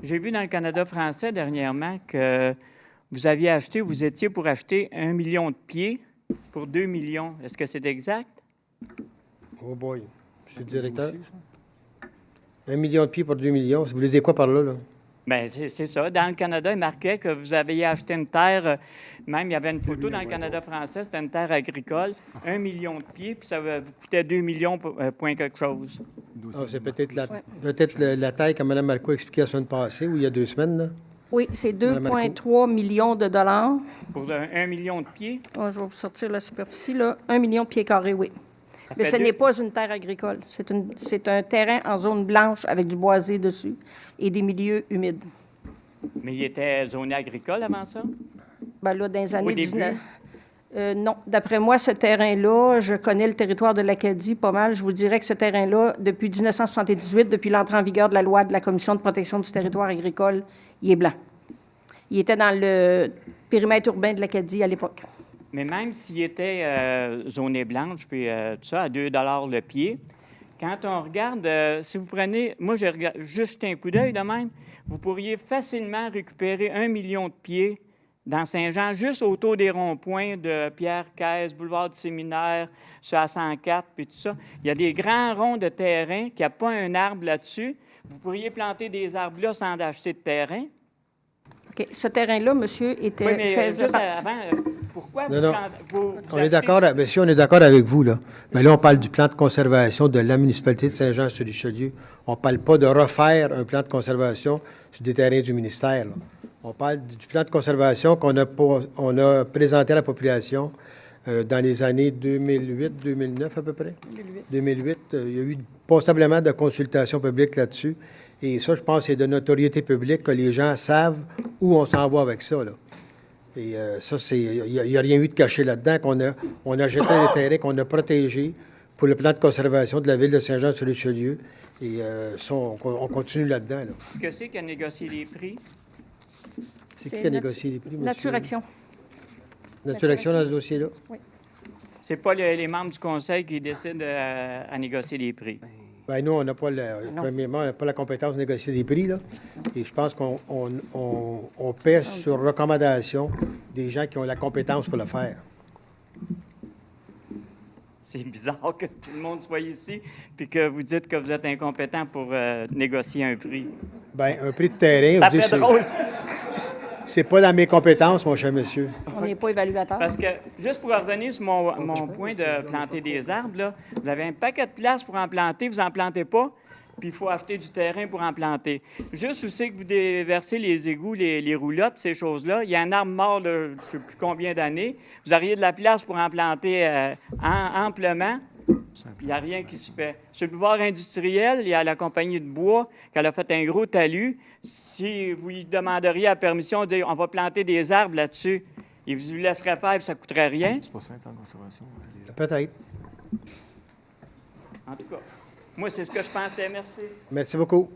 J'ai vu dans le Canada français dernièrement que vous étiez pour acheter 1 million de pieds pour 2 millions. Est-ce que c'est exact? Oh boy, monsieur le directeur. 1 million de pieds pour 2 millions. Vous lisez quoi par là, là? Bien, c'est ça. Dans le Canada, il marquait que vous aviez acheté une terre, même il y avait une photo dans le Canada français, c'était une terre agricole, 1 million de pieds, puis ça vous coûtait 2 millions point quelque chose. Ah, c'est peut-être la taille que Mme Marcoux a expliqué la semaine passée, ou il y a 2 semaines, là. Oui, c'est 2,3 millions de dollars. Pour 1 million de pieds? Je vais vous sortir la superficie, là. 1 million de pieds carrés, oui. Mais ce n'est pas une terre agricole. C'est un terrain en zone blanche avec du boisé dessus et des milieux humides. Mais il était zoné agricole avant ça? Bien là, dans les années Au début? 19... non. D'après moi, ce terrain-là, je connais le territoire de l'Acadie pas mal. Je vous dirais que ce terrain-là, depuis 1978, depuis l'entrée en vigueur de la loi de la Commission de protection du territoire agricole, il est blanc. Il était dans le périmètre urbain de l'Acadie à l'époque. Mais même s'il était zoné blanche, puis tout ça, à 2 le pied, quand on regarde, si vous prenez, moi, je regarde juste un coup d'œil de même, vous pourriez facilement récupérer 1 million de pieds dans Saint-Jean, juste autour des ronds-points de Pierre-Caisse, boulevard du Séminaire, sur la 104, puis tout ça. Il y a des grands ronds de terrain qui n'ont pas un arbre là-dessus. Vous pourriez planter des arbres là sans acheter de terrain. OK. Ce terrain-là, monsieur, était... Oui, mais faisait juste partie... avant, pourquoi Non, non. vous On est d'accord, monsieur, on est d'accord avec vous, là. Mais là, on parle du plan de conservation de la municipalité de Saint-Jean-sur-Richelieu. On ne parle pas de refaire un plan de conservation sur des terrains du ministère, là. On parle du plan de conservation qu'on a présenté à la population dans les années 2008-2009 à peu près. 2008. Il y a eu passablement de consultations publiques là-dessus. Et ça, je pense, c'est de notoriété publique que les gens savent où on s'en va avec ça, là. Et ça, il n'y a rien eu de caché là-dedans, on a jeté des terrains qu'on a protégés pour le plan de conservation de la ville de Saint-Jean-sur-Richelieu. Et ça, on continue là-dedans, là. Est-ce que c'est qui a négocié les prix? C'est qui a négocié les prix, monsieur? Nature Action. Nature Action dans ce dossier-là? Oui. C'est pas les membres du conseil qui décident à négocier les prix. Bien, nous, on n'a pas, premièrement, on n'a pas la compétence de négocier des prix, là. Et je pense qu'on pèse sur recommandation des gens qui ont la compétence pour le faire. C'est bizarre que tout le monde soit ici puis que vous dites que vous êtes incompétent pour négocier un prix. Bien, un prix de terrain, Ça vous dites, fait drôle. c'est pas dans mes compétences, mon cher monsieur. On n'est pas évaluateur. Parce que, juste pour revenir sur mon point de planter des arbres, là, vous avez un paquet de place pour en planter, vous n'en plantez pas, puis il faut acheter du terrain pour en planter. Juste où c'est que vous déversez les égouts, les roulottes, ces choses-là, il y a un arbre mort de je ne sais plus combien d'années, vous auriez de la place pour en planter amplement, il n'y a rien qui se fait. Sur le boulevard industriel, il y a la compagnie de bois qui a fait un gros talus. Si vous lui demanderiez la permission de dire on va planter des arbres là-dessus, il vous laisserait faire et ça ne coûterait rien. C'est pas ça, un plan de conservation. Peut-être. En tout cas, moi, c'est ce que je pensais. Merci. Merci beaucoup.